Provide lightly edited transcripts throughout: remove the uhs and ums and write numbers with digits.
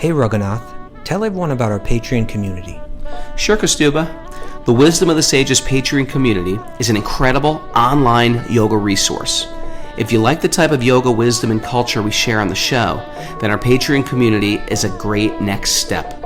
Hey Raghunath, tell everyone about our Patreon community. Sure, Kaustubha. The Wisdom of the Sages Patreon community is an incredible online yoga resource. If you like the type of yoga wisdom and culture we share on the show, then our Patreon community is a great next step.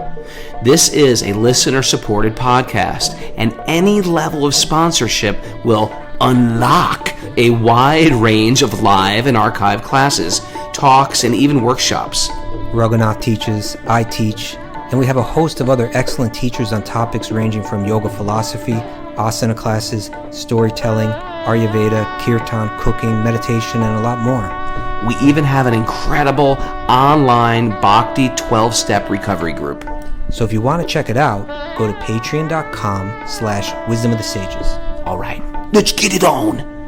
This is a listener-supported podcast, and any level of sponsorship will unlock a wide range of live and archived classes, talks, and even workshops. Raghunath teaches, I teach, and we have a host of other excellent teachers on topics ranging from yoga philosophy, asana classes, storytelling, Ayurveda, kirtan, cooking, meditation, and a lot more. We even have an incredible online Bhakti 12-step recovery group. So if you want to check it out, go to patreon.com/wisdom of the sages. All right, let's get it on.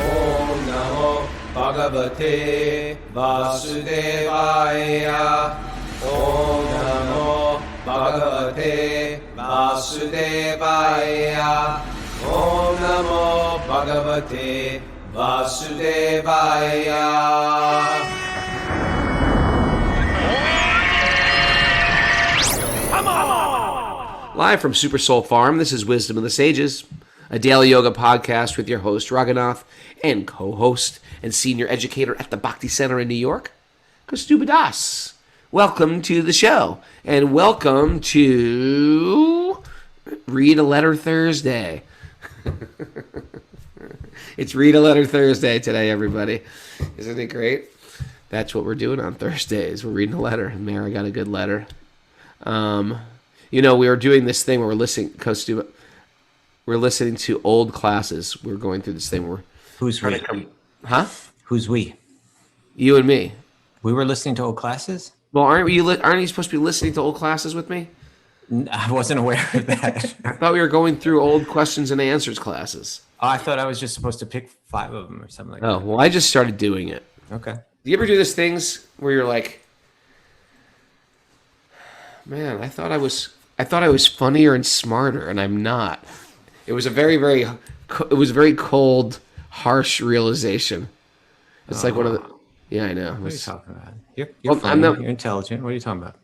Om Namo Bhagavate Vasudevaya. Om Namo Bhagavate Vasudevaya. Om Namo Bhagavate Vasudevaya. Live from Super Soul Farm, this is Wisdom of the Sages, a daily yoga podcast with your host, Raghunath, and co-host and senior educator at the Bhakti Center in New York, Kaustubha Das. Welcome to the show, and welcome to Read a Letter Thursday. It's Read a Letter Thursday today, everybody. Isn't it great? That's what we're doing on Thursdays. We're reading a letter, and Mary got a good letter. We were doing this thing where we're listening, Kaustubha, we're listening to old classes. We're going through this thing where Who's we? Who's we? You and me. We were listening to old classes? Well, aren't you supposed to be listening to old classes with me? I wasn't aware of that. I thought we were going through old questions and answers classes. Oh, I thought I was just supposed to pick 5 of them or something like that. Oh, well, I just started doing it. Okay. Do you ever do these things where you're like, man, I thought I was funnier and smarter, and I'm not. It was a very cold, harsh realization. It's like one of the. Yeah, I know. What are you talking about? You're funny. You're intelligent. What are you talking about?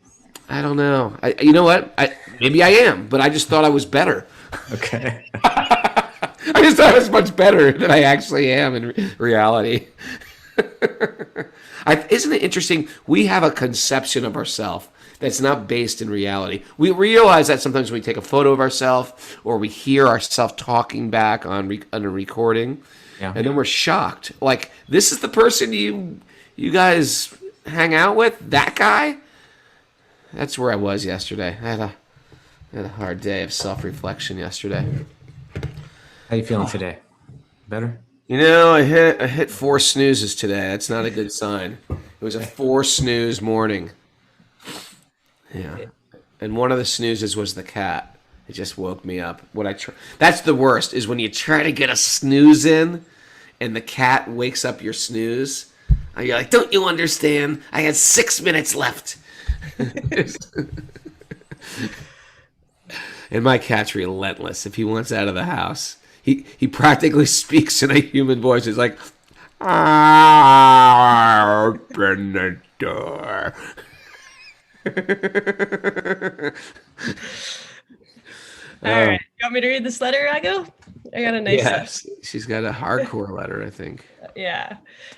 I don't know. You know what? Maybe I am, but I just thought I was better. Okay. I just thought I was much better than I actually am in reality. Isn't it interesting? We have a conception of ourselves that's not based in reality. We realize that sometimes when we take a photo of ourselves or we hear ourselves talking back on a recording, and then we're shocked. Like, this is the person you guys hang out with? That guy? That's where I was yesterday. I had a hard day of self-reflection yesterday. How you feeling today? Better? I hit 4 snoozes today. That's not a good sign. It was a 4 snooze morning. Yeah. And one of the snoozes was the cat. It just woke me up. That's the worst, is when you try to get a snooze in and the cat wakes up your snooze. And you're like, don't you understand? I had 6 minutes left. And my cat's relentless. If he wants out of the house, he practically speaks in a human voice. He's like, open the door. All right. You want me to read this letter, Raghu? I got a nice one. She's got a hardcore letter, I think. Yeah.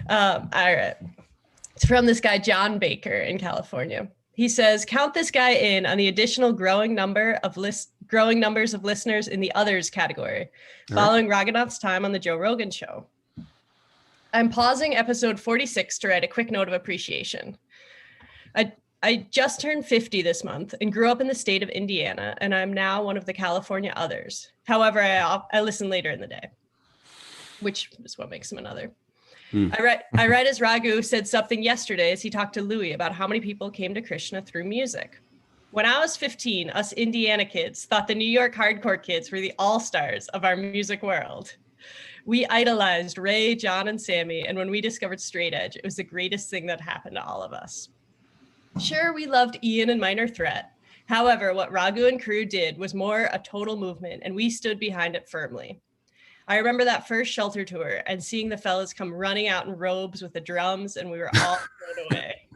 All right. It's from this guy, John Baker in California. He says, count this guy in on the additional growing numbers of listeners in the others category, following Raghunath's time on the Joe Rogan show. I'm pausing episode 46 to write a quick note of appreciation. I just turned 50 this month and grew up in the state of Indiana, and I'm now one of the California others. However, I listen later in the day, which is what makes him another. I read as Raghu said something yesterday as he talked to Louis about how many people came to Krishna through music. When I was 15, us Indiana kids thought the New York hardcore kids were the all-stars of our music world. We idolized Ray, John, and Sammy, and when we discovered straight edge, it was the greatest thing that happened to all of us. Sure, we loved Ian and Minor Threat. However, what Raghu and crew did was more a total movement, and we stood behind it firmly. I remember that first shelter tour and seeing the fellas come running out in robes with the drums, and we were all blown away.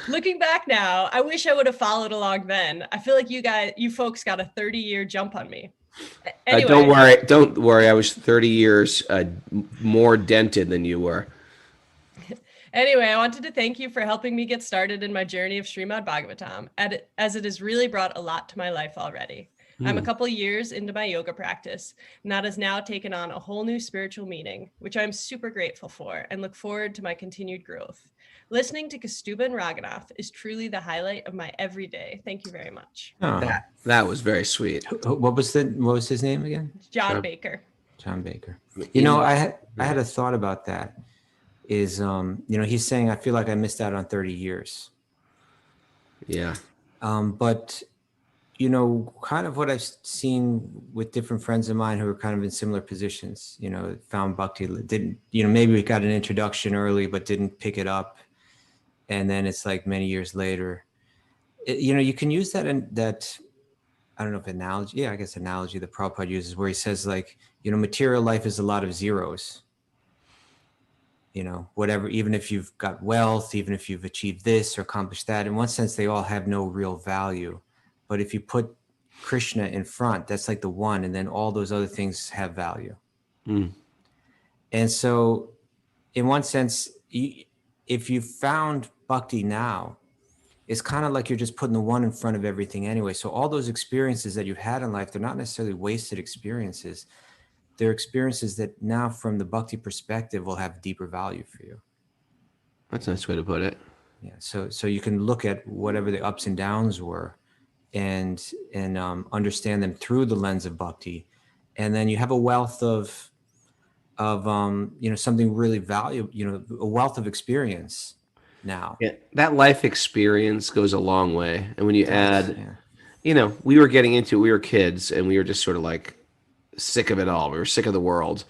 Looking back now, I wish I would have followed along then. I feel like you folks got a 30-year jump on me. Anyway, Don't worry. I was 30 years more dented than you were. Anyway, I wanted to thank you for helping me get started in my journey of Srimad Bhagavatam, as it has really brought a lot to my life already. I'm a couple years into my yoga practice, and that has now taken on a whole new spiritual meaning, which I'm super grateful for and look forward to my continued growth. Listening to Kaustubha and Raghunath is truly the highlight of my everyday. Thank you very much. Oh, That was very sweet. what was his name again? John Baker. John Baker. You know, I had a thought about that. Is he's saying I feel like I missed out on 30 years. Yeah. But kind of what I've seen with different friends of mine who are kind of in similar positions, found Bhakti, didn't, maybe we got an introduction early, but didn't pick it up. And then it's like many years later, you can use that I don't know if analogy. Yeah, I guess analogy that Prabhupada uses where he says like, material life is a lot of zeros. Whatever, even if you've got wealth, even if you've achieved this or accomplished that, in one sense, they all have no real value. But if you put Krishna in front, that's like the one, and then all those other things have value. And so in one sense, if you found Bhakti now, it's kind of like you're just putting the one in front of everything anyway. So all those experiences that you've had in life, they're not necessarily wasted experiences. They're experiences that now from the Bhakti perspective will have deeper value for you. That's a nice way to put it. Yeah. So you can look at whatever the ups and downs were and understand them through the lens of Bhakti. And then you have a wealth of something really valuable, a wealth of experience now. Yeah. That life experience goes a long way. And when you add, we were getting into it, we were kids and we were just sort of like, sick of it all. We were sick of the world.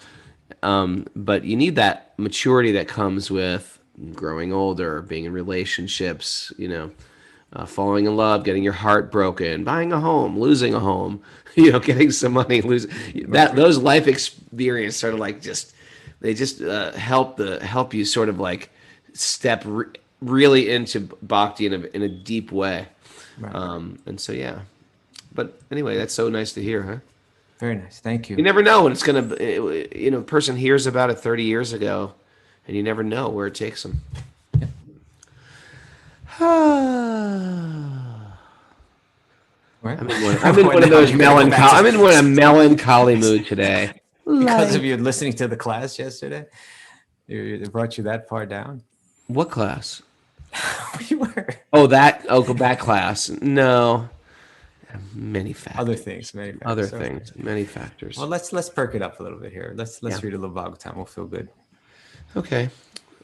But you need that maturity that comes with growing older, being in relationships, falling in love, getting your heart broken, buying a home, losing a home, getting some money, losing that. Those life experience sort of like they help you sort of like step really into bhakti in a deep way. Right. And so, yeah. But anyway, that's so nice to hear, huh? Very nice. Thank you. You never know when it's going to, a person hears about it 30 years ago, and you never know where it takes them. Yeah. I'm in one of those melancholy. I'm in a melancholy mood today. Because of you listening to the class yesterday, it brought you that far down. What class? We were. Oh, that class. No. Many factors. Many factors. Well, let's perk it up a little bit here. Let's read a little Bhagavatam. We'll feel good. Okay.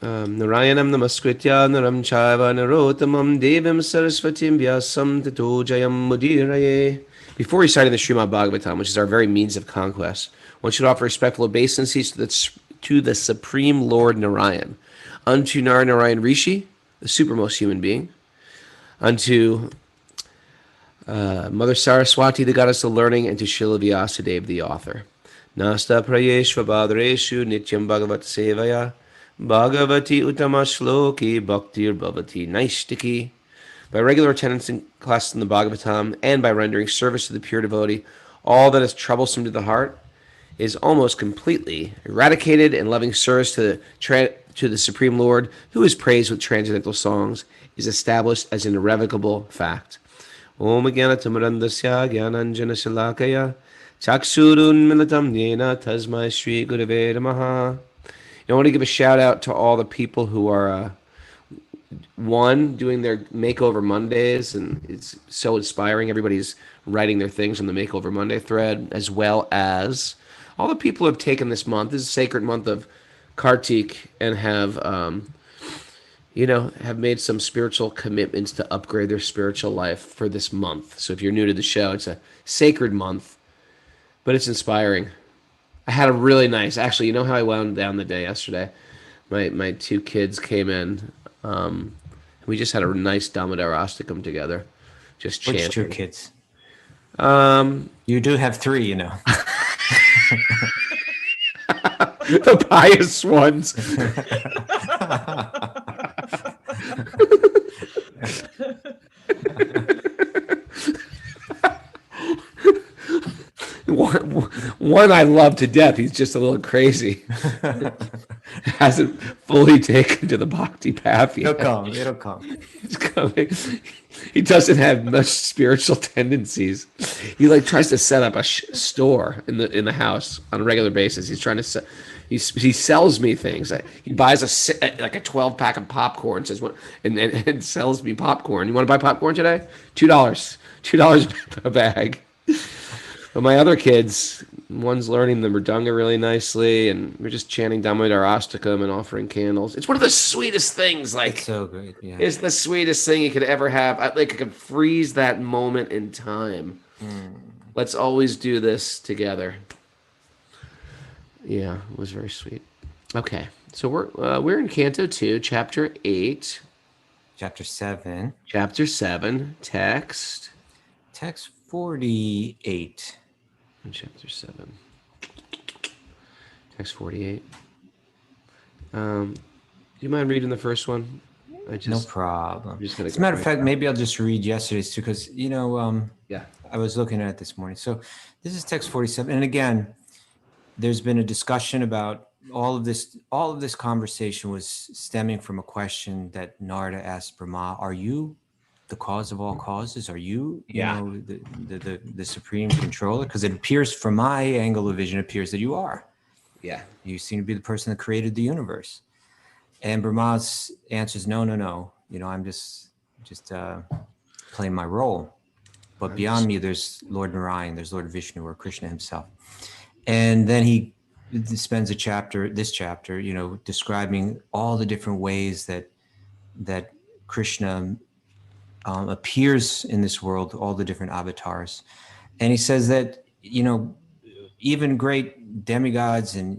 Narayanam namaskritya naram chaiva narotamam devim sarasvatim vyasam tato jayam mudiraye. Before reciting the Srimad Bhagavatam, which is our very means of conquest, one should offer respectful obeisances to the Supreme Lord Narayan, unto Narayan Rishi, the supermost human being, unto Mother Saraswati, the goddess of learning, and to Srila Vyasadeva, the author. Nasta prayeshva badreshu nityam bhagavat sevaya bhagavati uttama shloki bhaktir bhavati naishtiki. By regular attendance in classes in the Bhagavatam and by rendering service to the pure devotee, all that is troublesome to the heart is almost completely eradicated, and loving service to the Supreme Lord, who is praised with transcendental songs, is established as an irrevocable fact. Om Jnanatamrandasya Jnananjana Shalakaya Chaksurun Militam Yena Tasmai Shri Gurave Namaha. I want to give a shout out to all the people who are doing their Makeover Mondays, and it's so inspiring. Everybody's writing their things on the Makeover Monday thread, as well as all the people who have taken this month. This is a sacred month of Kartik, and have made some spiritual commitments to upgrade their spiritual life for this month. So if you're new to the show, it's a sacred month, but it's inspiring. I had a really nice, actually, you know how I wound down the day yesterday? My two kids came in. We just had a nice Damodar Astakam together. Just chanting. Which two kids? You do have three, The pious ones. One I love to death. He's just a little crazy. Hasn't fully taken to the bhakti path yet. It'll come. It's coming. He doesn't have much spiritual tendencies. He like tries to set up a store in the house on a regular basis. He's trying to set. He sells me things. He buys like a 12-pack of popcorn. Says what and sells me popcorn. You want to buy popcorn today? $2 a bag. But my other kids, one's learning the mridanga really nicely, and we're just chanting Damodar Astakam and offering candles. It's one of the sweetest things. Like, So great. Yeah. it's the sweetest thing you could ever have. I could freeze that moment in time. Let's always do this together. Yeah, it was very sweet. Okay, so we're in Canto 2, Chapter 8. Chapter 7. Chapter 7, text. Text 48. In Chapter 7. Text 48. Do you mind reading the first one? No problem. just gonna As a go matter of right fact, down. maybe I'll just read yesterday's too, because Yeah. I was looking at it this morning. So this is text 47, and again, there's been a discussion about all of this. All of this conversation was stemming from a question that Narada asked Brahma: "Are you the cause of all causes? Are you, the supreme controller?" Because it appears, from my angle of vision, it appears that you are. Yeah. You seem to be the person that created the universe. And Brahma's answer is no. I'm just playing my role. But beyond me, there's Lord Narayan, there's Lord Vishnu, or Krishna himself. And then he spends this chapter, describing all the different ways that Krishna appears in this world, all the different avatars. And he says that, even great demigods and,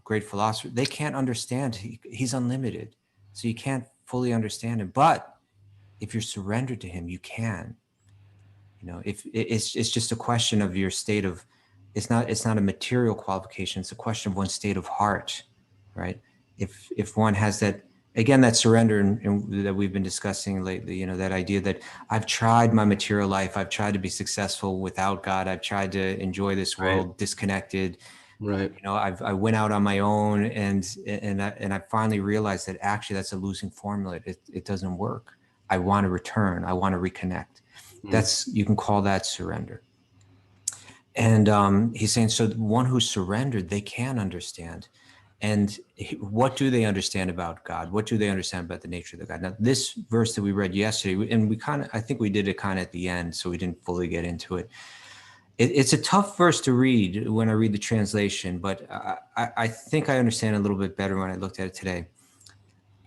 great philosophers, they can't understand. He's unlimited. So you can't fully understand him. But if you're surrendered to him, you can. If it's just a question of your state of, it's not a material qualification. It's a question of one's state of heart, right? If one has that, again, that surrender and that we've been discussing lately, that idea that I've tried my material life, I've tried to be successful without God, I've tried to enjoy this world disconnected. Right. I went out on my own, and I finally realized that actually that's a losing formula. It doesn't work. I want to return. I want to reconnect. You can call that surrender. And he's saying, so the one who's surrendered, they can understand. And what do they understand about God? What do they understand about the nature of the God? Now, this verse that we read yesterday, and I think we did it kind of at the end, so we didn't fully get into it. It's a tough verse to read when I read the translation, but I think I understand it a little bit better when I looked at it today.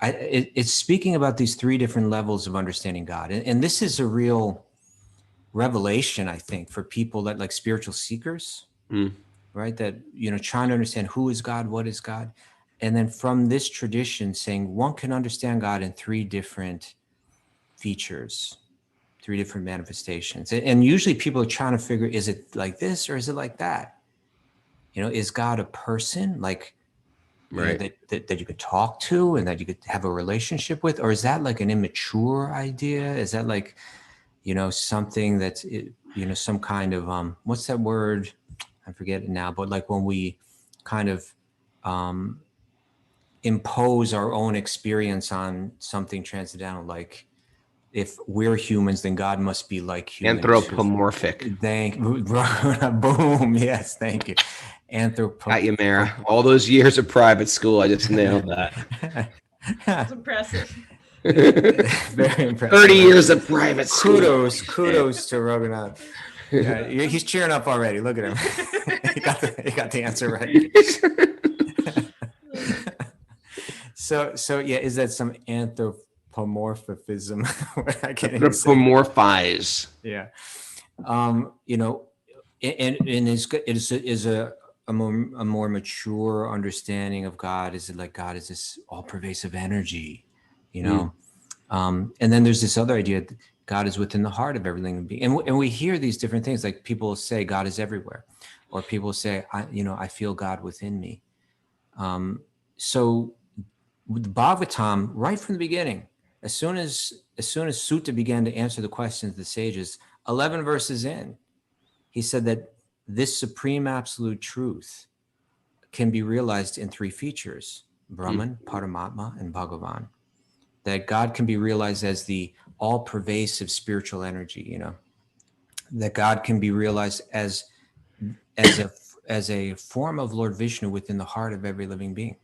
It's speaking about these three different levels of understanding God. And this is a real revelation, I think, for people that like spiritual seekers, right? That, trying to understand who is God, what is God. And then from this tradition saying one can understand God in three different features, three different manifestations. And usually people are trying to figure, is it like this or is it like that? Is God a person like, Right. that you could talk to and that you could have a relationship with? Or is that like an immature idea? Is that like, something that's, some kind of, what's that word? I forget it now, but like when we kind of impose our own experience on something transcendental, like if we're humans, then God must be like humans. Anthropomorphic. Boom. Yes, thank you. Got you, Mara. All those years of private school, I just nailed that. That's impressive. Very impressive. 30 years of private school. Kudos to Raghunath. Yeah, he's cheering up already. Look at him. he got the answer right. So yeah, is that some anthropomorphism? Anthropomorphize. Yeah. And is a more mature understanding of God. Is it like God is this all-pervasive energy, and then there's this other idea that God is within the heart of everything being, and we hear these different things, like people say God is everywhere, or people say I feel God within me. So with the Bhagavatam, right from the beginning, as soon as Sutta began to answer the questions of the sages, 11 verses in, he said that this supreme absolute truth can be realized in three features: Brahman, Paramatma, and Bhagavan. That God can be realized as the all-pervasive spiritual energy, that God can be realized as a form of Lord Vishnu within the heart of every living being.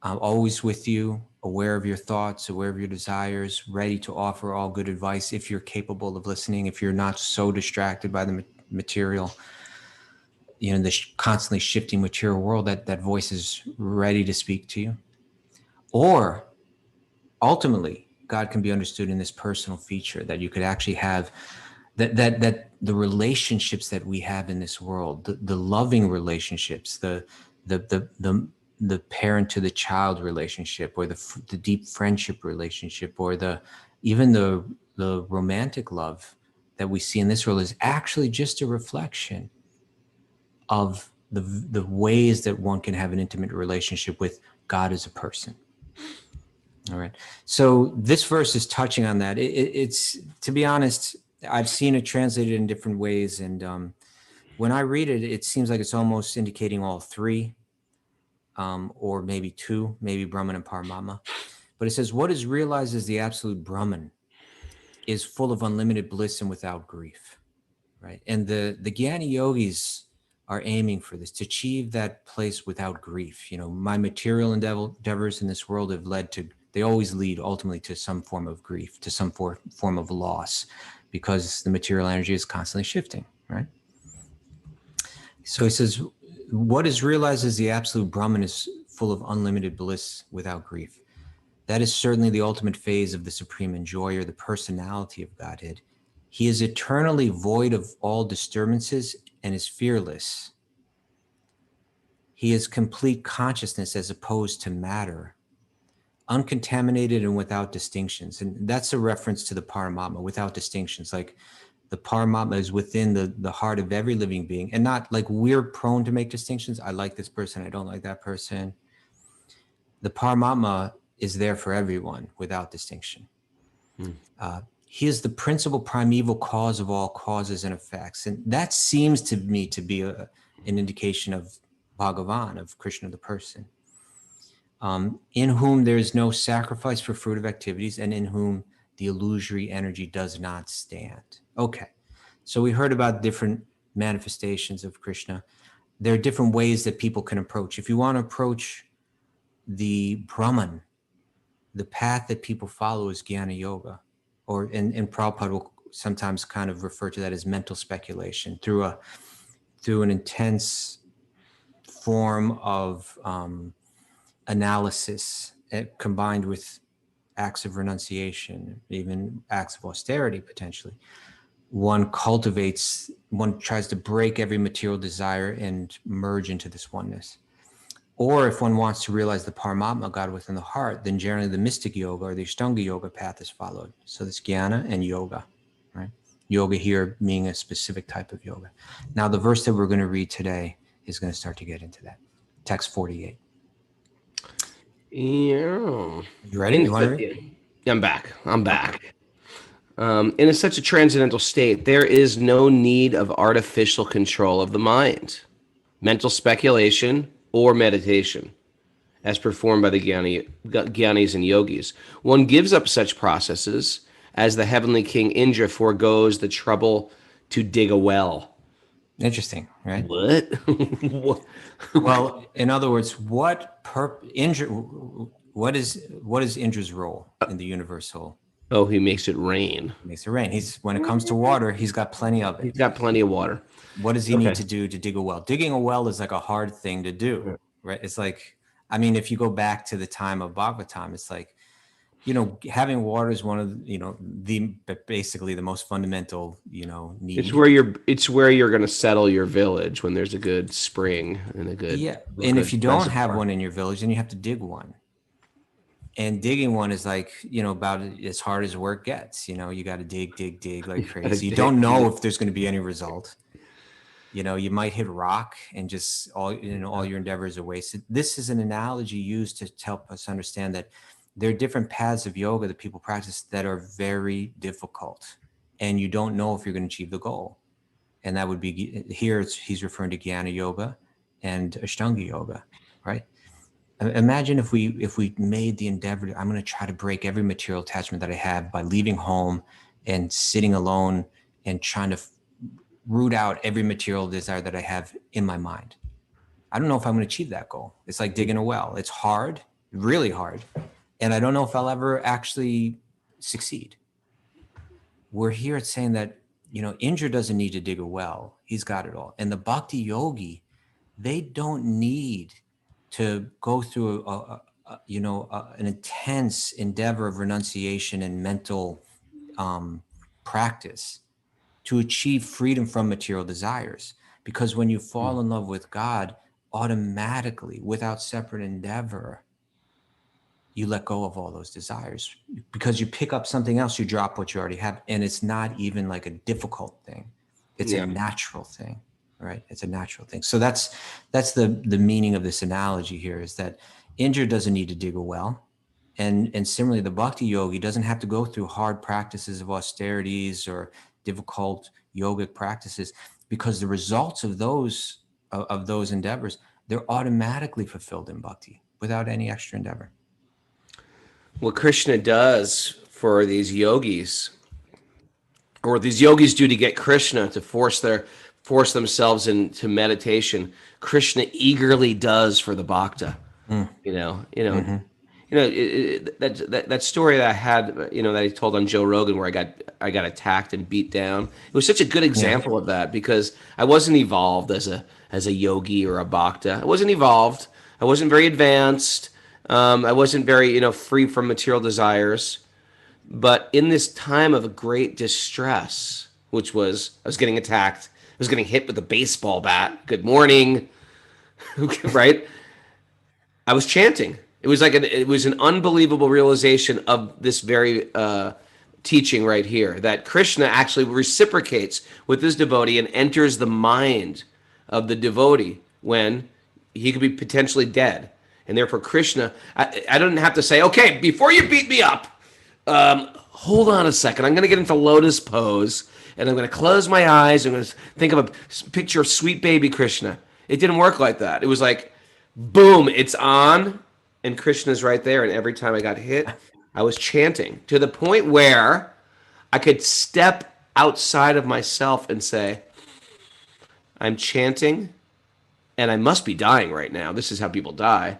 Always with you, aware of your thoughts, aware of your desires, ready to offer all good advice if you're capable of listening, if you're not so distracted by the material, the constantly shifting material world, that voice is ready to speak to you. Or ultimately, God can be understood in this personal feature that you could actually have, that the relationships that we have in this world, the loving relationships, the parent to the child relationship, or the deep friendship relationship, or even the romantic love that we see in this world, is actually just a reflection of the ways that one can have an intimate relationship with God as a person. All right. So this verse is touching on that. It's, to be honest, I've seen it translated in different ways. And when I read it, it seems like it's almost indicating all three, or maybe two, maybe Brahman and Paramatma. But it says, what is realized as the absolute Brahman is full of unlimited bliss and without grief. Right. And the Jnana yogis are aiming for this, to achieve that place without grief. My material endeavors in this world have they always lead ultimately to some form of grief, to some form of loss, because the material energy is constantly shifting, right? So he says, what is realized as the absolute Brahman is full of unlimited bliss without grief. That is certainly the ultimate phase of the supreme enjoyer, the personality of Godhead. He is eternally void of all disturbances and is fearless. He is complete consciousness as opposed to matter, uncontaminated and without distinctions. And that's a reference to the Paramatma, without distinctions. Like the Paramatma is within the heart of every living being, and not like we're prone to make distinctions. I like this person, I don't like that person. The Paramatma is there for everyone without distinction. He is the principal primeval cause of all causes and effects. And that seems to me to be an indication of Bhagavan, of Krishna the person, in whom there is no sacrifice for fruitive activities, and in whom the illusory energy does not stand. Okay, so we heard about different manifestations of Krishna. There are different ways that people can approach. If you want to approach the Brahman, the path that people follow is Jnana Yoga, or in Prabhupada will sometimes kind of refer to that as mental speculation, through an intense form of analysis, combined with acts of renunciation, even acts of austerity potentially. One tries to break every material desire and merge into this oneness. Or if one wants to realize the Paramatma, God within the heart, then generally the mystic yoga or the Ashtanga yoga path is followed. So it's jnana and yoga, right? Yoga here being a specific type of yoga. Now the verse that we're going to read today is going to start to get into that. Text 48. Yeah. You ready? You want to read? I'm back. In such a transcendental state, there is no need of artificial control of the mind, mental speculation, or meditation, as performed by the Gyanis and Yogis. One gives up such processes as the heavenly king Indra foregoes the trouble to dig a well. Interesting, right? What? What? Well, in other words, what is Indra's role in the universal? Oh, he makes it rain. He makes it rain. When it comes to water, he's got plenty of it. He's got plenty of water. What does he need to do to dig a well? Digging a well is like a hard thing to do, right? It's like, I mean, if you go back to the time of Bhagavatam, it's like, having water is one of basically the most fundamental, need. It's where you're going to settle your village when there's a good spring and a good And if you don't have one in your village, then you have to dig one. And digging one is like, about as hard as work gets. You got to dig like crazy. You don't know if there's going to be any result. You might hit rock and just all your endeavors are wasted. This is an analogy used to help us understand that there are different paths of yoga that people practice that are very difficult, and you don't know if you're going to achieve the goal. And that would be here. He's referring to Jnana Yoga and Ashtanga Yoga, right? Imagine if we made the endeavor. I'm going to try to break every material attachment that I have by leaving home and sitting alone and trying to root out every material desire that I have in my mind. I don't know if I'm going to achieve that goal. It's like digging a well. It's hard, really hard. And I don't know if I'll ever actually succeed. We're here at saying that, Indra doesn't need to dig a well. He's got it all. And the Bhakti yogi, they don't need to go through an intense endeavor of renunciation and mental practice to achieve freedom from material desires. Because when you fall in love with God, automatically, without separate endeavor, you let go of all those desires, because you pick up something else, you drop what you already have. And it's not even like a difficult thing. It's a natural thing, right? It's a natural thing. So that's the meaning of this analogy here, is that Indra doesn't need to dig a well. And similarly, the Bhakti yogi doesn't have to go through hard practices of austerities or difficult yogic practices, because the results of those endeavors, they're automatically fulfilled in bhakti without any extra endeavor. What Krishna does for these yogis, or what these yogis do to get Krishna to force themselves into meditation, Krishna eagerly does for the bhakta. That story that I had, that he told on Joe Rogan, where I got attacked and beat down. It was such a good example of that, because I wasn't evolved as a yogi or a bhakta. I wasn't evolved. I wasn't very advanced. I wasn't very, free from material desires. But in this time of great distress, which was, I was getting attacked, I was getting hit with a baseball bat. Good morning, right? I was chanting. It was it was an unbelievable realization of this very teaching right here, that Krishna actually reciprocates with his devotee and enters the mind of the devotee when he could be potentially dead. And therefore Krishna, I don't have to say, okay, before you beat me up, hold on a second. I'm going to get into lotus pose, and I'm going to close my eyes. I'm going to think of a picture of sweet baby Krishna. It didn't work like that. It was like, boom, it's on, and Krishna's right there. And every time I got hit, I was chanting, to the point where I could step outside of myself and say, I'm chanting, and I must be dying right now. This is how people die.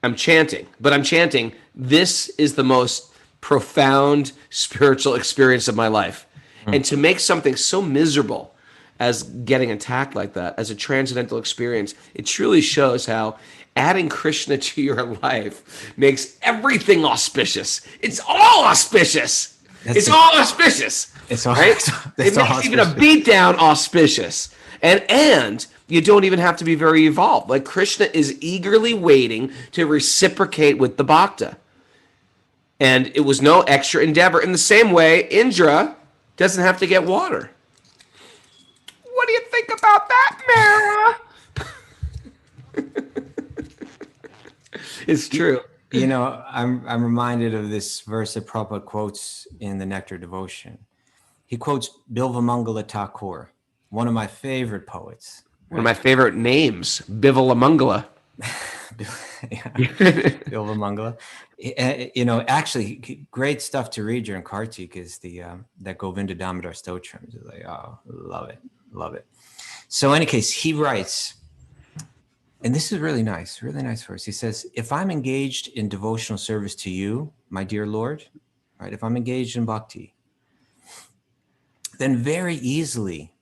I'm chanting, but I'm chanting, this is the most profound spiritual experience of my life. And to make something so miserable as getting attacked like that, as a transcendental experience, it truly shows how adding Krishna to your life makes everything auspicious. It's all auspicious. It's all auspicious. It's all, right? It makes even a beatdown auspicious. And you don't even have to be very evolved. Like, Krishna is eagerly waiting to reciprocate with the bhakta. And it was no extra endeavor. In the same way, Indra doesn't have to get water. What do you think about that, Mara? It's true. I'm reminded of this verse that Prabhupada quotes in the Nectar Devotion. He quotes Bilvamangala Thakur, one of my favorite poets. One of my favorite names, Bivalamangala. Bilvamangala. Actually, great stuff to read during Kartik is that Govinda Damodar Stotram. It's like, oh, love it. So, in any case, he writes, and this is really nice verse. He says, if I'm engaged in devotional service to you, my dear Lord, right? If I'm engaged in bhakti, then very easily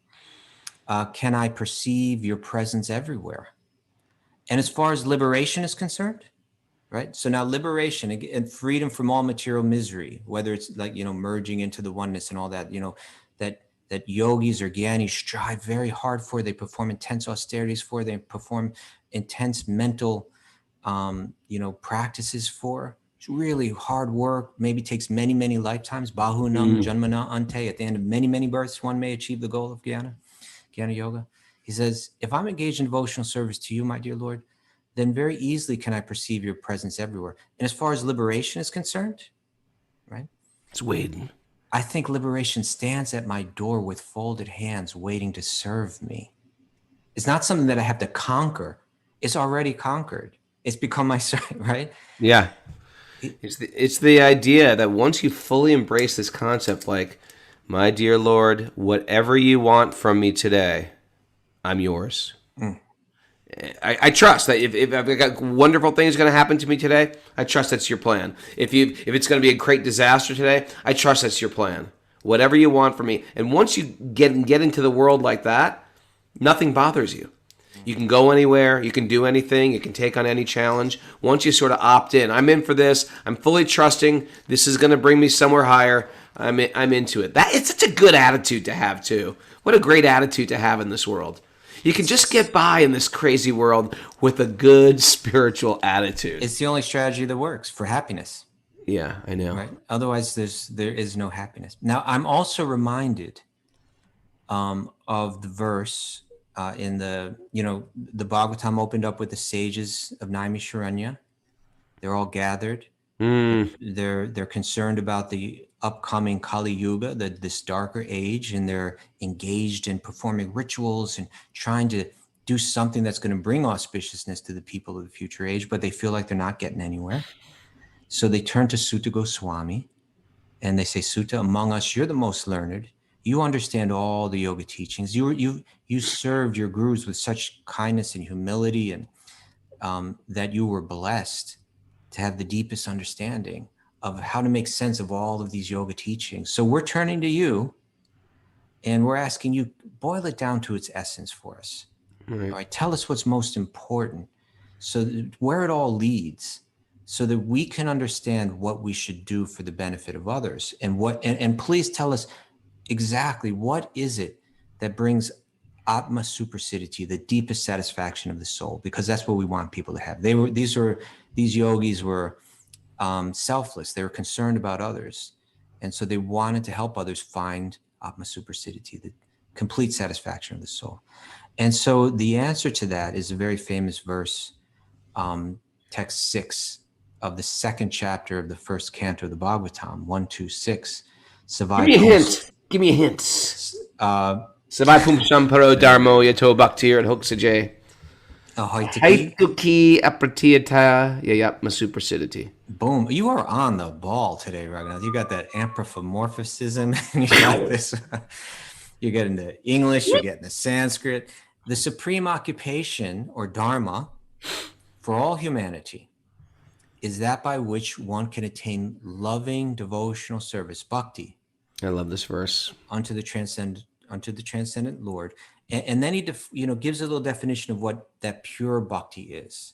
can I perceive your presence everywhere. And as far as liberation is concerned, right? So now liberation and freedom from all material misery, whether it's like, merging into the oneness and all that, that yogis or gyanis strive very hard for, they perform intense austerities for, they perform intense mental, practices for. It's really hard work, maybe takes many, many lifetimes. Bahunam janmana ante, at the end of many, many births, one may achieve the goal of Jnana Yoga. He says, if I'm engaged in devotional service to you, my dear Lord, then very easily can I perceive your presence everywhere. And as far as liberation is concerned, right? It's waiting. I think liberation stands at my door with folded hands waiting to serve me. It's not something that I have to conquer. It's already conquered. It's become my right? Yeah. It's the idea that once you fully embrace this concept, like, my dear Lord, whatever you want from me today, I'm yours. I trust that if I've got wonderful things going to happen to me today, I trust that's your plan. If it's going to be a great disaster today, I trust that's your plan. Whatever you want from me. And once you get into the world like that, nothing bothers you. You can go anywhere. You can do anything. You can take on any challenge. Once you sort of opt in, I'm in for this. I'm fully trusting this is going to bring me somewhere higher. I'm into it. It's such a good attitude to have too. What a great attitude to have in this world. You can just get by in this crazy world with a good spiritual attitude. It's the only strategy that works for happiness. Yeah, I know. Right. Otherwise, there is no happiness. Now, I'm also reminded of the verse in the Bhagavatam opened up with the sages of Naimisharanya. They're all gathered. They're concerned about the upcoming Kali Yuga, this darker age, and they're engaged in performing rituals and trying to do something that's going to bring auspiciousness to the people of the future age, but they feel like they're not getting anywhere. So they turn to Sutta Goswami and they say, Sutta, among us, you're the most learned. You understand all the yoga teachings. You served your gurus with such kindness and humility, and that you were blessed to have the deepest understanding of how to make sense of all of these yoga teachings. So we're turning to you and we're asking you, boil it down to its essence for us. Right. All right, tell us what's most important, so where it all leads, so that we can understand what we should do for the benefit of others. And please tell us exactly what is it that brings Atma Supersiddhiti, the deepest satisfaction of the soul, because that's what we want people to have. These yogis were selfless. They were concerned about others. And so they wanted to help others find Atma Supersiddhiti, the complete satisfaction of the soul. And so the answer to that is a very famous verse, text 6 of the second chapter of the first canto of the Bhagavatam, 126. Give me a hint. Savai pum samparo dharmo yato bhaktir and hoksajay. Haituki apratiyata yayatma supersiddhiti. Boom. You are on the ball today, Raghunath. You got that anthropomorphism. You got this. You're getting the English, you're getting the Sanskrit. The supreme occupation or dharma for all humanity is that by which one can attain loving devotional service, bhakti. I love this verse. Unto the transcendent Lord. And then he gives a little definition of what that pure bhakti is.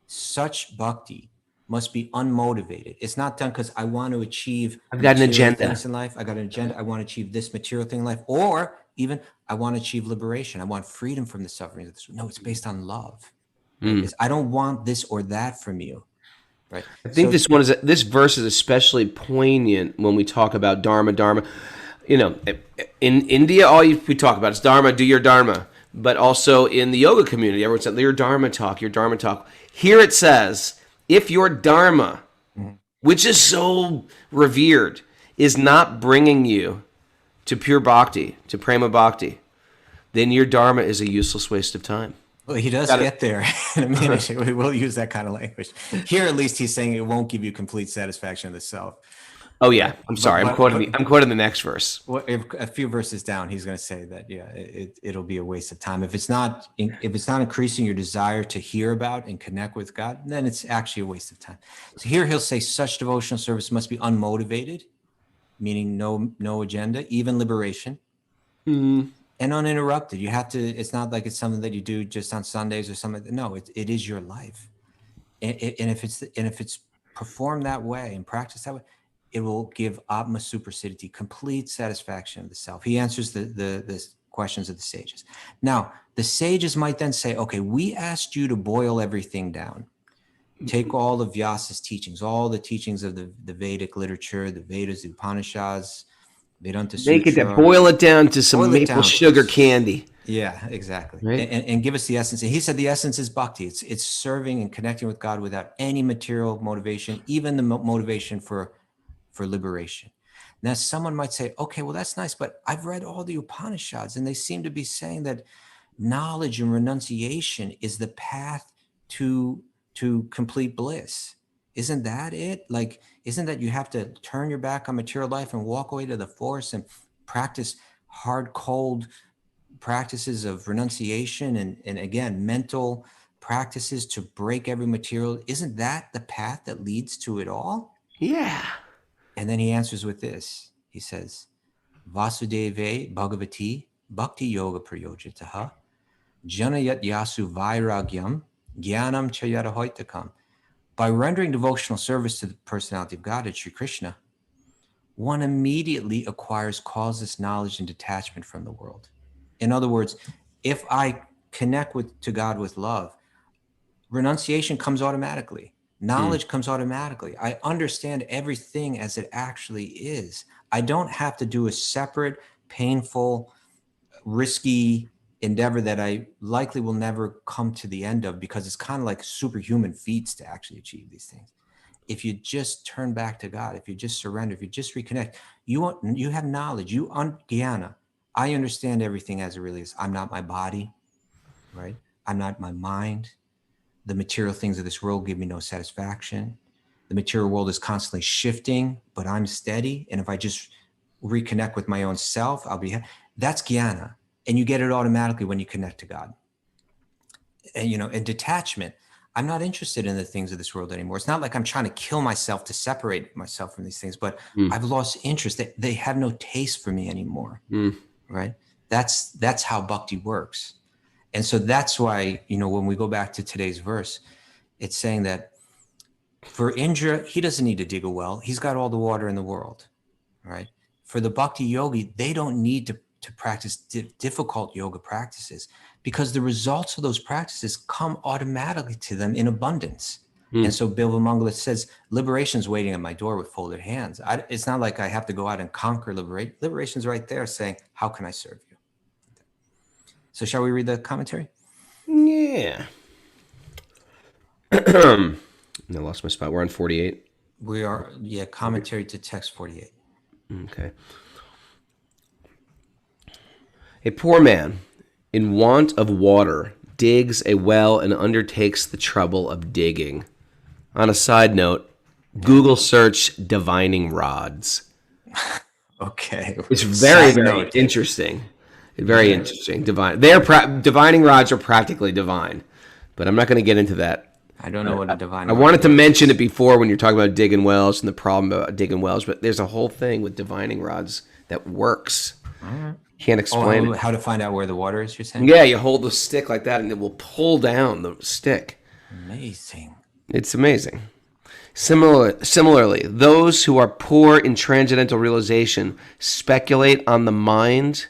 Such bhakti must be unmotivated. It's not done because I want to achieve I've got an agenda things in life. I got an agenda. I want to achieve this material thing in life, or even I want to achieve liberation. I want freedom from the suffering of this. No, it's based on love. Right? I don't want this or that from you. Right. I think this verse is especially poignant when we talk about dharma. In India, we talk about is dharma, do your dharma. But also in the yoga community, everyone said your dharma talk. Here it says, if your dharma, which is so revered, is not bringing you to pure bhakti, to prema bhakti, then your dharma is a useless waste of time. Well, he does get there in a minute. We will use that kind of language. Here, at least, he's saying it won't give you complete satisfaction of the self. Oh yeah, I'm sorry. I'm quoting the next verse. Well, a few verses down, he's going to say that it'll be a waste of time if it's not increasing your desire to hear about and connect with God. Then it's actually a waste of time. So here he'll say such devotional service must be unmotivated, meaning no agenda, even liberation, and uninterrupted. You have to. It's not like it's something that you do just on Sundays or something. No, it is your life, and if it's performed that way and practiced that way, it will give Atma Supersiddhiti, complete satisfaction of the self. He answers the questions of the sages. Now, the sages might then say, okay, we asked you to boil everything down. Take all of Vyasa's teachings, all the teachings of the Vedic literature, the Vedas, the Upanishads, Vedanta Sutra. Boil it down to some maple sugar candy. Yeah, exactly. Right? And give us the essence. And he said the essence is bhakti. It's serving and connecting with God without any material motivation, even the motivation for liberation. Now, someone might say, okay, well, that's nice, but I've read all the Upanishads and they seem to be saying that knowledge and renunciation is the path to complete bliss. Isn't that it? Like, isn't that you have to turn your back on material life and walk away to the forest and practice hard, cold practices of renunciation and again, mental practices to break every material? Isn't that the path that leads to it all? Yeah. And then he answers with this. He says, Vasudeve Bhagavati Bhakti-yoga prayojitaha janayat yasu vairagyam jnanam chayarahoitakam. By rendering devotional service to the personality of Godhead, Sri Krishna, one immediately acquires causeless knowledge and detachment from the world. In other words, if I connect to God with love, renunciation comes automatically. Knowledge comes automatically. I understand everything as it actually is. I don't have to do a separate, painful, risky endeavor that I likely will never come to the end of, because it's kind of like superhuman feats to actually achieve these things. If you just turn back to God, if you just surrender, if you just reconnect, you have knowledge, jnana. I understand everything as it really is. I'm not my body, right? I'm not my mind. The material things of this world give me no satisfaction. The material world is constantly shifting, but I'm steady. And if I just reconnect with my own self, that's jnana. And you get it automatically when you connect to God. And, and detachment. I'm not interested in the things of this world anymore. It's not like I'm trying to kill myself to separate myself from these things, but I've lost interest. They have no taste for me anymore, right? That's how bhakti works. And so that's why, when we go back to today's verse, it's saying that for Indra, he doesn't need to dig a well. He's got all the water in the world, right? For the bhakti yogi, they don't need to practice difficult yoga practices, because the results of those practices come automatically to them in abundance. And so Bilva Mangala says, liberation's waiting at my door with folded hands. It's not like I have to go out and conquer liberation. Liberation's right there saying, how can I serve you? So shall we read the commentary? Yeah. I lost my spot. We're on 48. We are, commentary to text 48. Okay. A poor man, in want of water, digs a well and undertakes the trouble of digging. On a side note, Google search divining rods. Okay. It's very, very interesting. Very interesting. Divining rods are practically divine, but I'm not going to get into that. I don't know what a divining I wanted to mention it before when you're talking about digging wells and the problem about digging wells, but there's a whole thing with divining rods that works. Can't explain it. How to find out where the water is, you're saying? Yeah, you hold the stick like that and it will pull down the stick. Amazing. It's amazing. Similarly, those who are poor in transcendental realization speculate on the mind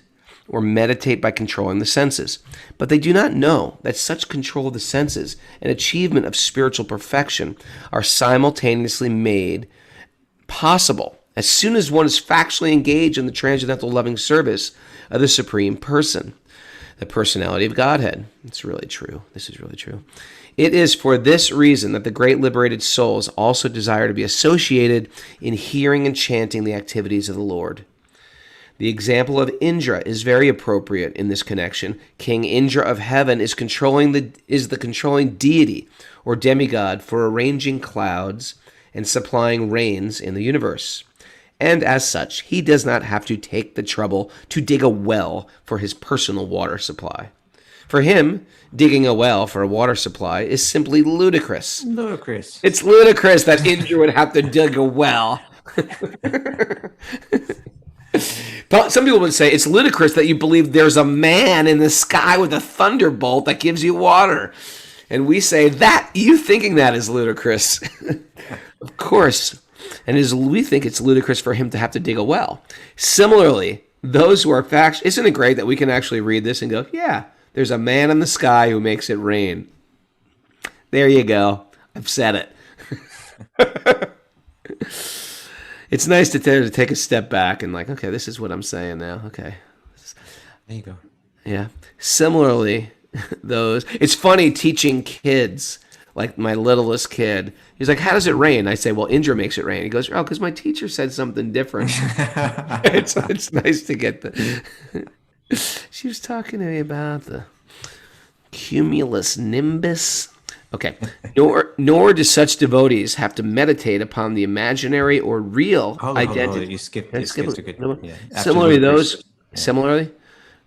or meditate by controlling the senses. But they do not know that such control of the senses and achievement of spiritual perfection are simultaneously made possible as soon as one is factually engaged in the transcendental loving service of the Supreme Person, the personality of Godhead. It's really true. This is really true. It is for this reason that the great liberated souls also desire to be associated in hearing and chanting the activities of the Lord. The example of Indra is very appropriate in this connection. King Indra of heaven is the controlling deity or demigod for arranging clouds and supplying rains in the universe. And as such, he does not have to take the trouble to dig a well for his personal water supply. For him, digging a well for a water supply is simply ludicrous. Ludicrous. It's ludicrous that Indra would have to dig a well. But some people would say it's ludicrous that you believe there's a man in the sky with a thunderbolt that gives you water. And we say that you thinking that is ludicrous. Of course. And we think it's ludicrous for him to have to dig a well. Similarly, those who are facts, isn't it great that we can actually read this and go, yeah, there's a man in the sky who makes it rain. There you go. I've said it. It's nice to take a step back and like, okay, this is what I'm saying now. Okay. There you go. Yeah. Similarly, it's funny teaching kids like my littlest kid. He's like, how does it rain? I say, well, Indra makes it rain. He goes, oh, because my teacher said something different. It's nice to get the... She was talking to me about the cumulus nimbus. Okay. Nor do such devotees have to meditate upon the imaginary or real identity. Hold on. You skipped a good one. Yeah. Similarly,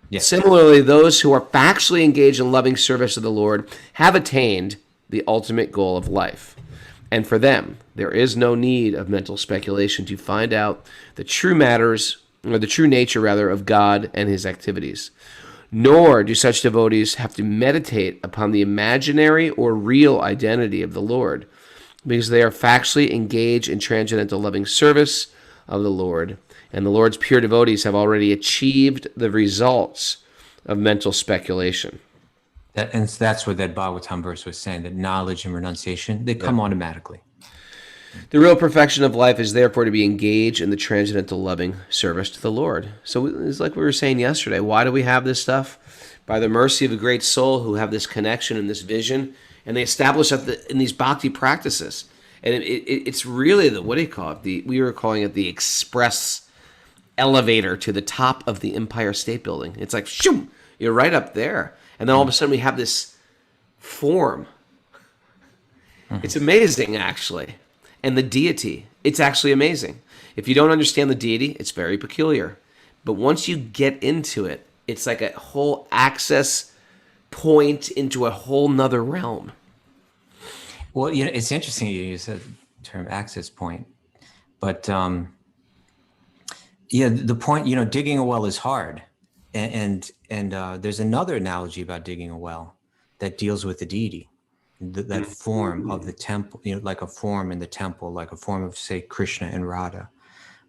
Yes. Similarly, those who are factually engaged in loving service of the Lord have attained the ultimate goal of life. And for them, there is no need of mental speculation to find out the true nature of God and his activities. Nor do such devotees have to meditate upon the imaginary or real identity of the Lord, because they are factually engaged in transcendental loving service of the Lord, and the Lord's pure devotees have already achieved the results of mental speculation. And that's what that Bhagavatam verse was saying, that knowledge and renunciation, they come automatically. The real perfection of life is therefore to be engaged in the transcendental loving service to the Lord. So it's like we were saying yesterday, why do we have this stuff? By the mercy of a great soul who have this connection and this vision, and they establish in these bhakti practices. And it's really what do you call it? We were calling it the express elevator to the top of the Empire State Building. It's like, shoom, you're right up there. And then all of a sudden we have this form. It's amazing, actually. And the deity, it's actually amazing. If you don't understand the deity, it's very peculiar. But once you get into it, it's like a whole access point into a whole nother realm. Well, it's interesting you said the term access point. But the point, digging a well is hard. And there's another analogy about digging a well that deals with the deity. That form of the temple, like a form in the temple, like a form of, say, Krishna and Radha,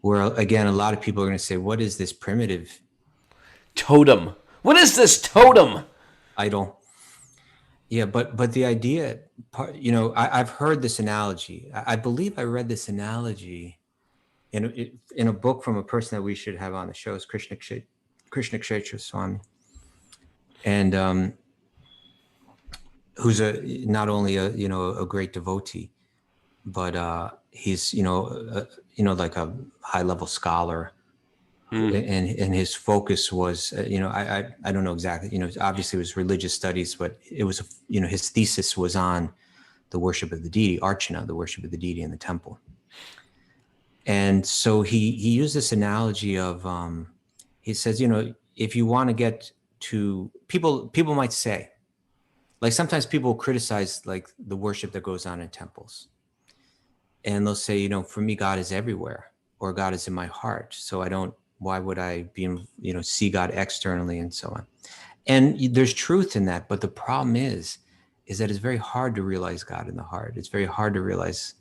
where, again, a lot of people are going to say, what is this primitive totem? What is this totem? Idol. Yeah, but the idea, I've heard this analogy. I believe I read this analogy in a book from a person that we should have on the show, is Krishna Kshetra Swami. And who's not only a great devotee, but he's like a high level scholar, and his focus was I don't know exactly, obviously it was religious studies, but it was his thesis was on the worship of the deity, Archana, the worship of the deity in the temple. And so he used this analogy of he says, if you want to get to people might say, like, sometimes people criticize like the worship that goes on in temples, and they'll say, for me, God is everywhere, or God is in my heart. So why would I see God externally and so on? And there's truth in that. But the problem is that it's very hard to realize God in the heart. It's very hard to realize,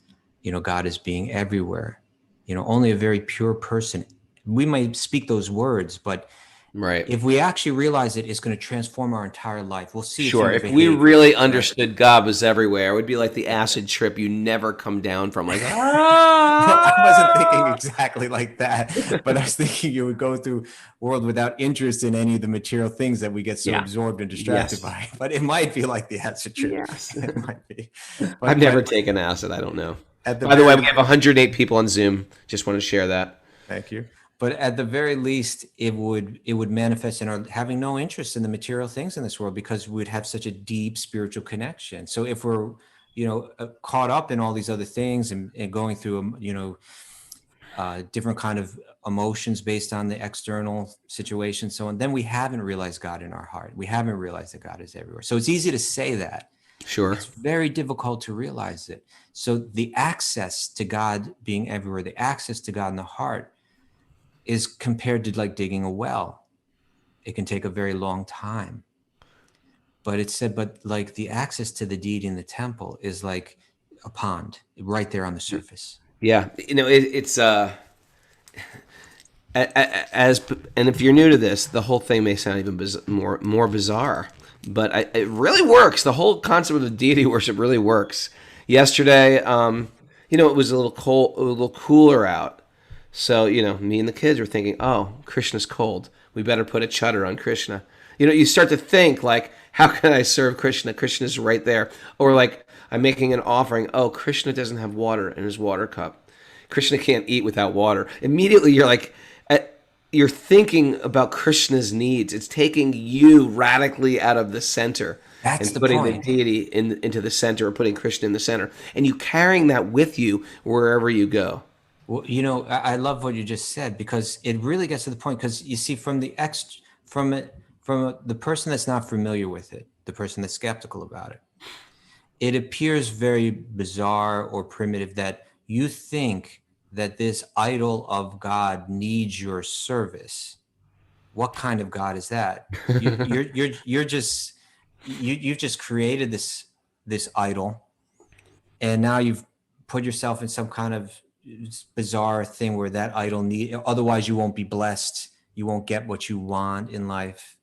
God is being everywhere. Only a very pure person, we might speak those words, but right. If we actually realize it, it's going to transform our entire life. We'll see. Sure. If we really understood God was everywhere, it would be like the acid trip you never come down from. Like, I wasn't thinking exactly like that, but I was thinking you would go through a world without interest in any of the material things that we get so absorbed and distracted by. But it might be like the acid trip. Yes. It might be. I've never taken acid. I don't know. By the way, we have 108 people on Zoom. Just want to share that. Thank you. But at the very least, it would manifest in our having no interest in the material things in this world, because we would have such a deep spiritual connection. So if we're, caught up in all these other things and going through, different kind of emotions based on the external situation, so on, then we haven't realized God in our heart. We haven't realized that God is everywhere. So it's easy to say that. Sure. It's very difficult to realize it. So the access to God being everywhere, the access to God in the heart, is compared to like digging a well. It can take a very long time. But it said, like the access to the deity in the temple is like a pond right there on the surface. Yeah. It's and if you're new to this, the whole thing may sound even more bizarre, but it really works. The whole concept of the deity worship really works. Yesterday, it was a little cold, a little cooler out. So, me and the kids were thinking, oh, Krishna's cold. We better put a chadar on Krishna. You start to think, like, how can I serve Krishna? Krishna's right there. Or, like, I'm making an offering. Oh, Krishna doesn't have water in his water cup. Krishna can't eat without water. Immediately you're like, you're thinking about Krishna's needs. It's taking you radically out of the center That's and the putting the point. deity into the center, or putting Krishna in the center, and you carrying that with you wherever you go. Well, you know, I love what you just said, because it really gets to the point. Because you see, from the person that's not familiar with it, the person that's skeptical about it, it appears very bizarre or primitive that you think that this idol of God needs your service. What kind of God is that? You're just you've just created this idol, and now you've put yourself in some kind of bizarre thing where that idol otherwise you won't be blessed, you won't get what you want in life.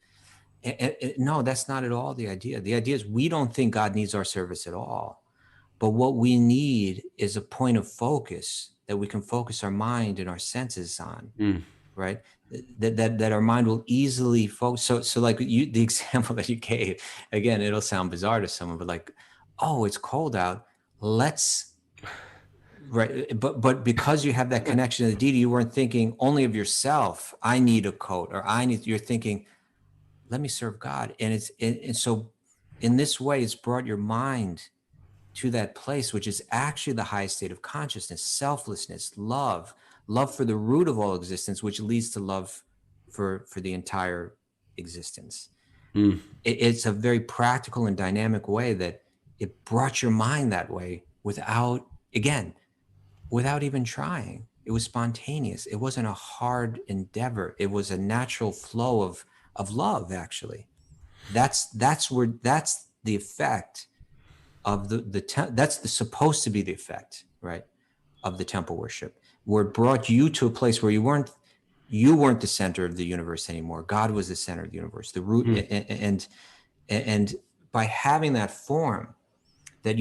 And no, that's not at all the idea. The idea is we don't think God needs our service at all, but what we need is a point of focus that we can focus our mind and our senses on. Right, that our mind will easily focus. So like the example that you gave, again, it'll sound bizarre to someone, but like, oh, it's cold out, let's, right, but because you have that connection to the deity, you weren't thinking only of yourself, I need a coat, or you're thinking, let me serve God. And so in this way, it's brought your mind to that place, which is actually the highest state of consciousness: selflessness, love for the root of all existence, which leads to love for the entire existence. It's a very practical and dynamic way that it brought your mind that way without even trying. It was spontaneous. It wasn't a hard endeavor. It was a natural flow of love, actually. That's the effect of that's supposed to be the effect, right, of the temple worship, where it brought you to a place where you weren't the center of the universe anymore. God was the center of the universe, the root. And by having that form that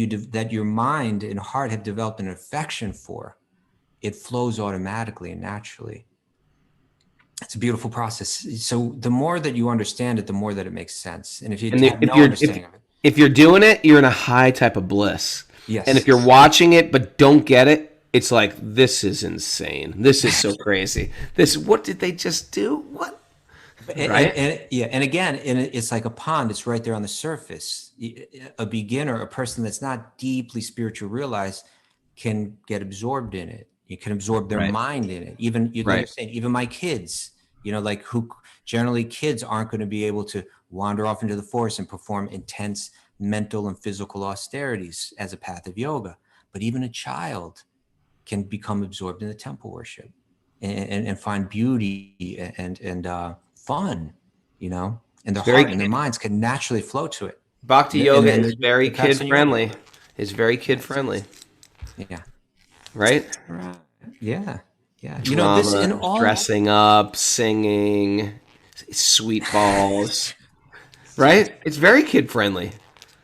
your mind and heart have developed an affection for, it flows automatically and naturally. It's a beautiful process. So the more that you understand it, the more that it makes sense. And if you have no understanding of it, if you're doing it, you're in a high type of bliss. yes. And if you're watching it but don't get it, it's like, this is insane. This is so crazy. What did they just do? What? Right? And again, it's like a pond. It's right there on the surface. A beginner, a person that's not deeply spiritual realized, can get absorbed in it. You can absorb their mind in it. Even you're saying, even my kids, like generally kids aren't going to be able to wander off into the forest and perform intense mental and physical austerities as a path of yoga. But even a child can become absorbed in the temple worship and find beauty and fun, and their heart and their minds can naturally flow to it. Bhakti-yogi is very kid-friendly. It's very kid-friendly. Yeah. Right? Yeah. Yeah. Drama, this in all dressing up, singing, sweet balls. Right? It's very kid-friendly.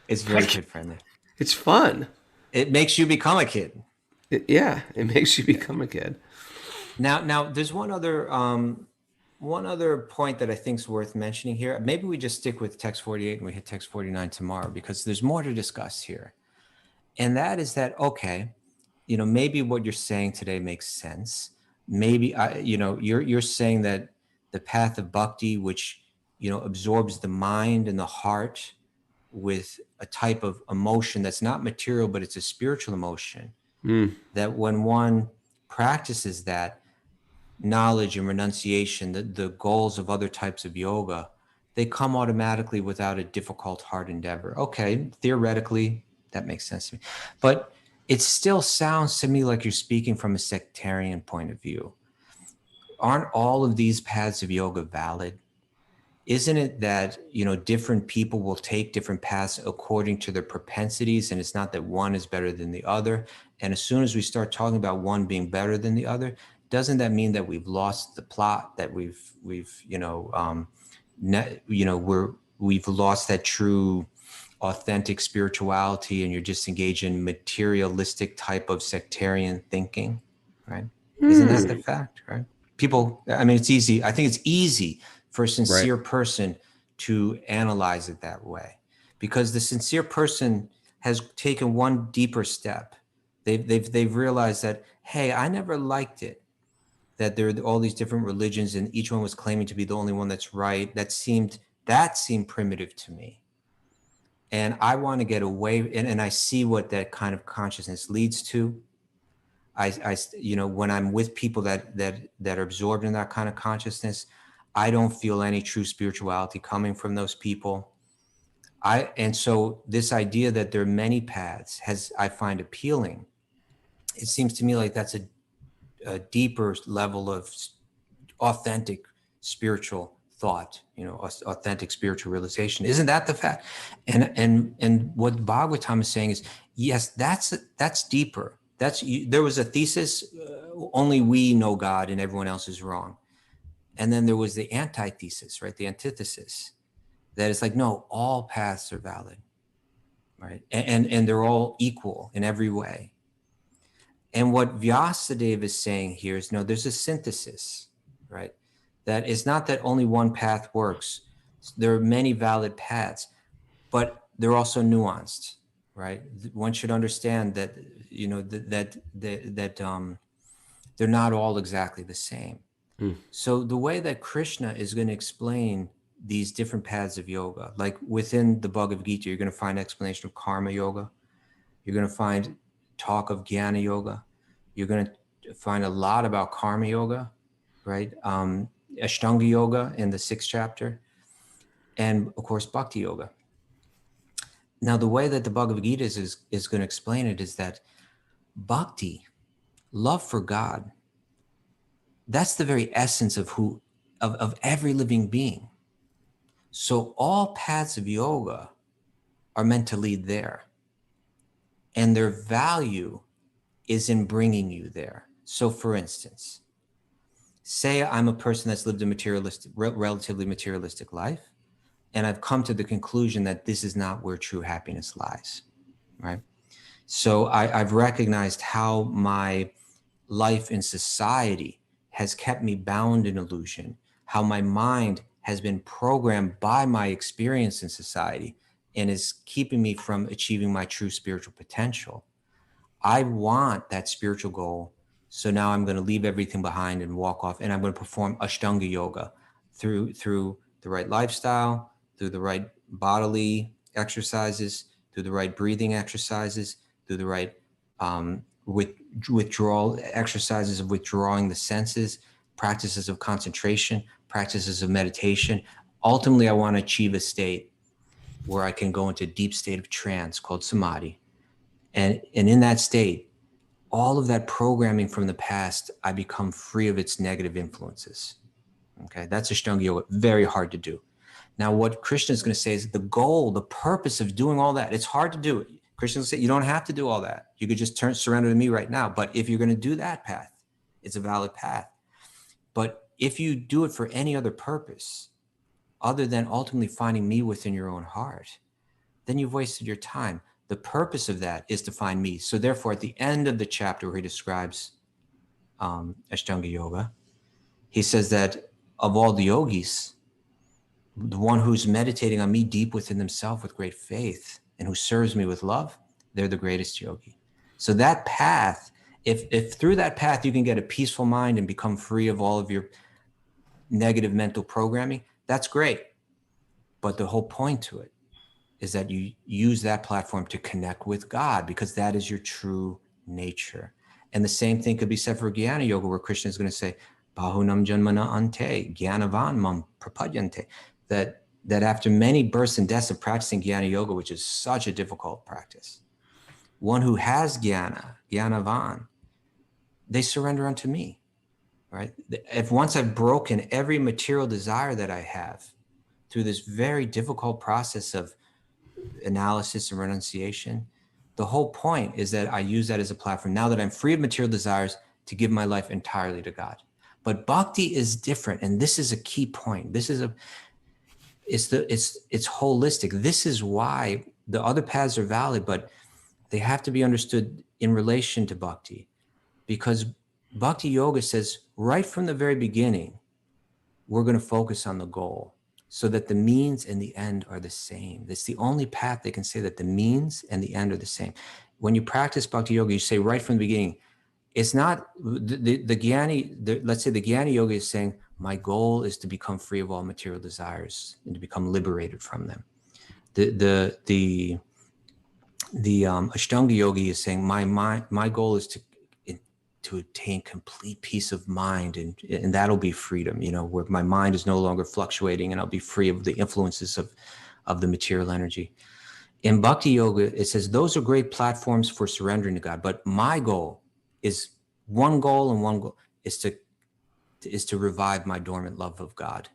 It's very kid-friendly. It's fun. It makes you become a kid. It makes you become a kid. Now there's one other point that I think is worth mentioning here. Maybe we just stick with text 48 and we hit text 49 tomorrow, because there's more to discuss here. And that is that, okay, maybe what you're saying today makes sense. Maybe you're saying that the path of bhakti, which absorbs the mind and the heart with a type of emotion that's not material, but it's a spiritual emotion, that when one practices that knowledge and renunciation, the goals of other types of yoga, they come automatically without a difficult, hard endeavor. Okay, theoretically, that makes sense to me. But it still sounds to me like you're speaking from a sectarian point of view. Aren't all of these paths of yoga valid? Isn't it that, different people will take different paths according to their propensities, and it's not that one is better than the other? And as soon as we start talking about one being better than the other, doesn't that mean that we've lost the plot, that we've lost that true authentic spirituality, and you're just engaged in materialistic type of sectarian thinking, right? Isn't that the fact, right? People, I mean, it's easy. I think it's easy for a sincere person to analyze it that way, because the sincere person has taken one deeper step. They've realized that, hey, I never liked it, that there are all these different religions and each one was claiming to be the only one that's right. That seemed primitive to me. And I want to get away, and I see what that kind of consciousness leads to. When I'm with people that are absorbed in that kind of consciousness, I don't feel any true spirituality coming from those people. And so this idea that there are many paths I find appealing. It seems to me like that's a deeper level of authentic spiritual thought, authentic spiritual realization. Isn't that the fact? And what Bhagavatam is saying is, yes, that's deeper. There was a thesis, only we know God and everyone else is wrong. And then there was the antithesis, right? The antithesis, that it's like, no, all paths are valid, right? And they're all equal in every way. And what Vyasadeva is saying here is, no, there's a synthesis, right? That it's not that only one path works. There are many valid paths, but they're also nuanced, right? One should understand that, they're not all exactly the same. So the way that Krishna is going to explain these different paths of yoga, like within the Bhagavad Gita, you're going to find explanation of karma yoga. You're going to find talk of jnana yoga. You're going to find a lot about karma yoga, right? Ashtanga yoga in the 6th chapter, and of course, bhakti yoga. Now, the way that the Bhagavad Gita is going to explain it is that bhakti, love for God, that's the very essence of every living being. So all paths of yoga are meant to lead there. And their value is in bringing you there. So for instance, say I'm a person that's lived a relatively materialistic life, and I've come to the conclusion that this is not where true happiness lies, right? So I've recognized how my life in society has kept me bound in illusion, how my mind has been programmed by my experience in society and is keeping me from achieving my true spiritual potential. I want that spiritual goal. So now I'm going to leave everything behind and walk off, and I'm going to perform Ashtanga yoga through the right lifestyle, through the right bodily exercises, through the right breathing exercises, through the right withdrawal exercises of withdrawing the senses, practices of concentration, practices of meditation. Ultimately, I want to achieve a state where I can go into a deep state of trance called samadhi. And in that state, all of that programming from the past, I become free of its negative influences. Okay, that's Ashtanga yoga, very hard to do. Now, what Krishna is going to say is the goal, the purpose of doing all that, it's hard to do it. Krishna will say, you don't have to do all that. You could just surrender to me right now. But if you're going to do that path, it's a valid path. But if you do it for any other purpose, other than ultimately finding me within your own heart, then you've wasted your time. The purpose of that is to find me. So therefore, at the end of the chapter where he describes Ashtanga yoga, he says that of all the yogis, the one who's meditating on me deep within themselves with great faith and who serves me with love, they're the greatest yogi. So that path, if through that path you can get a peaceful mind and become free of all of your negative mental programming, that's great. But the whole point to it is that you use that platform to connect with God, because that is your true nature. And the same thing could be said for Jnana Yoga, where Krishna is going to say, Bahunam Janmana Ante, Jnanavan Mam Prapadyante, that after many births and deaths of practicing Jnana Yoga, which is such a difficult practice, one who has Jnana, Jnanavan, they surrender unto me, right? If once I've broken every material desire that I have through this very difficult process of analysis and renunciation, the whole point is that I use that as a platform, now that I'm free of material desires, to give my life entirely to God. But bhakti is different, and this is a key point. It's holistic. This is why the other paths are valid, but they have to be understood in relation to bhakti, because bhakti yoga says right from the very beginning, we're going to focus on the goal. so that the means and the end are the same. It's the only path they can say that the means and the end are the same. When you practice Bhakti-yogi, you say right from the beginning, it's not the Jnani, let's say the Jnani yogi is saying, my goal is to become free of all material desires and to become liberated from them. The Ashtanga yogi is saying, my goal is to attain complete peace of mind, and that'll be freedom, where my mind is no longer fluctuating and I'll be free of the influences of the material energy. In Bhakti Yoga, it says those are great platforms for surrendering to God, but my goal is one goal, and one goal is to revive my dormant love of God.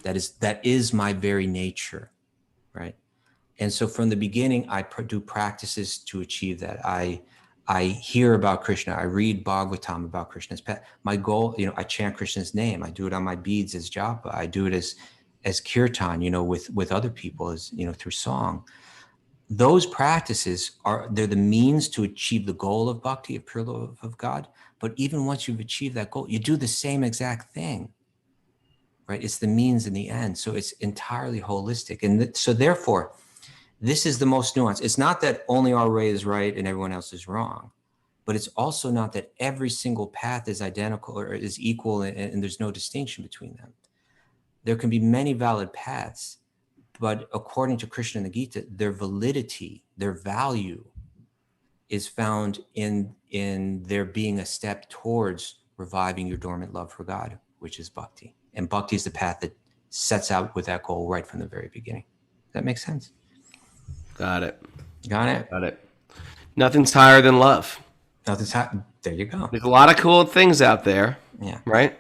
That is my very nature, right? And so from the beginning, I do practices to achieve that. I hear about Krishna. I read Bhagavatam about Krishna's path. My goal, I chant Krishna's name. I do it on my beads as japa. I do it as kirtan, with other people, as through song. Those practices they're the means to achieve the goal of bhakti, of pure love of God. But even once you've achieved that goal, you do the same exact thing, right? It's the means and the end. So it's entirely holistic. And so therefore, this is the most nuanced. It's not that only our way is right and everyone else is wrong, but it's also not that every single path is identical or is equal and there's no distinction between them. There can be many valid paths, but according to Krishna and the Gita, their validity, their value is found in there being a step towards reviving your dormant love for God, which is bhakti. And bhakti is the path that sets out with that goal right from the very beginning. Does that make sense? Got it. Got it? Got it. Nothing's higher than love. Nothing's there you go. There's a lot of cool things out there. Yeah. Right?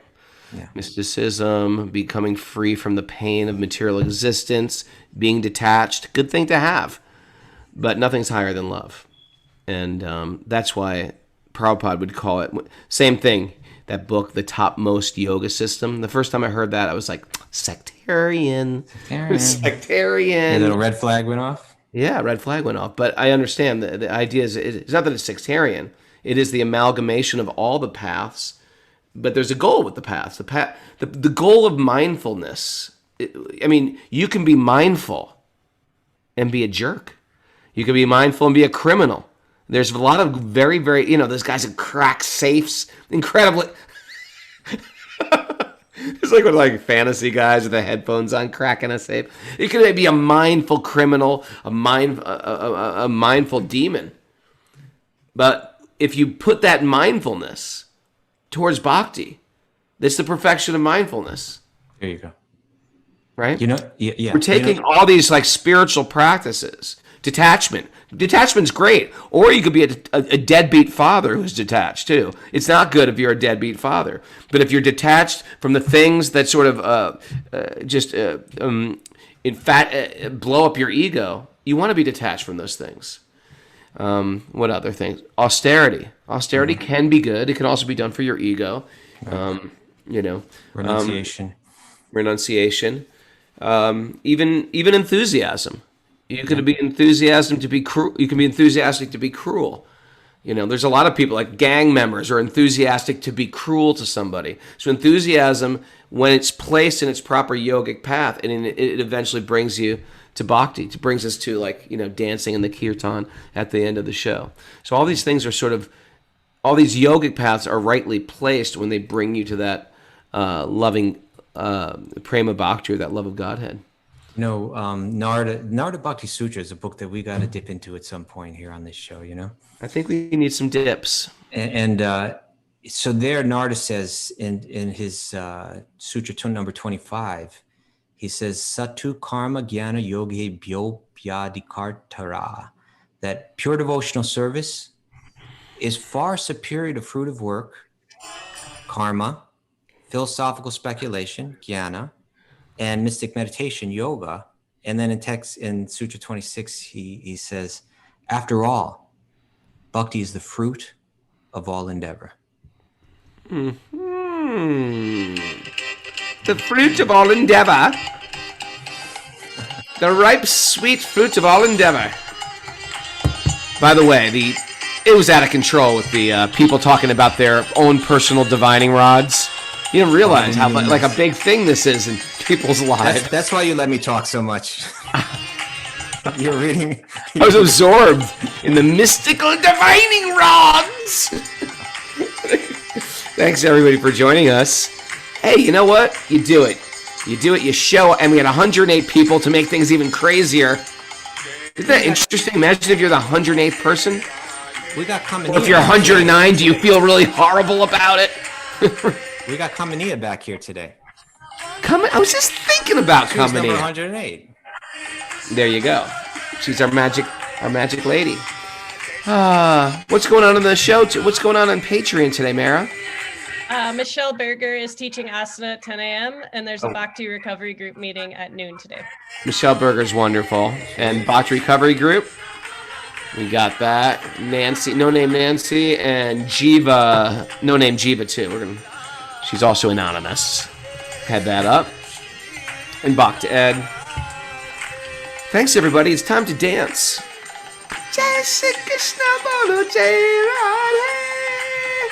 Yeah. Mysticism, becoming free from the pain of material existence, being detached, good thing to have. But nothing's higher than love. And that's why Prabhupada would call it, same thing, that book, The Topmost Yoga System. The first time I heard that, I was like, sectarian. Your little red flag went off? Yeah, red flag went off. But I understand the idea is, it's not that it's sectarian. It is the amalgamation of all the paths. But there's a goal with the paths. The goal of mindfulness. You can be mindful and be a jerk. You can be mindful and be a criminal. There's a lot of very, very, those guys that crack safes incredibly. It's like with fantasy guys with the headphones on cracking a safe. You can be a mindful criminal, a mindful demon. But if you put that mindfulness towards bhakti, that's the perfection of mindfulness. There you go. Right? Yeah. We're taking all these spiritual practices. Detachment. Detachment's great. Or you could be a deadbeat father who's detached too. It's not good if you're a deadbeat father. But if you're detached from the things that sort of blow up your ego, you want to be detached from those things. What other things? Austerity. Austerity can be good. It can also be done for your ego. Renunciation. Even enthusiasm. You could be enthusiastic to be cruel. You can be enthusiastic to be cruel. There's a lot of people, like gang members, are enthusiastic to be cruel to somebody. So enthusiasm, when it's placed in its proper yogic path, and it eventually brings you to bhakti. It brings us to dancing in the kirtan at the end of the show. So all these things are all these yogic paths are rightly placed when they bring you to that loving prema bhakti, or that love of Godhead. Narada Bhakti Sutra is a book that we got to dip into at some point here on this show, I think we need some dips. And so there, Narada says in his Sutra number 25, he says, Satu karma jnana yoge bhyopyadikartara, that pure devotional service is far superior to fruitive work, karma, philosophical speculation, jnana, and mystic meditation, yoga. And then in Sutra 26, he says, after all, bhakti is the fruit of all endeavor. Mm-hmm. The fruit of all endeavor. The ripe, sweet fruit of all endeavor. By the way, it was out of control with the people talking about their own personal divining rods. You don't realize how a big thing this is. And people's lives. That's why you let me talk so much. You're reading. I was absorbed in the mystical divining rods. Thanks, everybody, for joining us. Hey, you know what? You do it. You show, and we had 108 people to make things even crazier. Isn't that interesting? Imagine if you're the 108th person. We got Kamenia. Or if you're 109, do you feel really horrible about it? We got Kamenia back here today. I was just thinking about She's number Kamenia. 108. There you go. She's our magic lady. What's going on the show? What's going on Patreon today, Mara? Michelle Berger is teaching asana at 10 a.m. and there's a Bhakti recovery group meeting at noon today. Michelle Berger's wonderful. And Bhakti Recovery Group. We got that. Nancy, no name Nancy, and Jiva, no name Jiva too. She's also anonymous. Had that up. And Bhakti Ed. Thanks everybody. It's time to dance. Jai Shri Krishna Bolo Jai Radhe.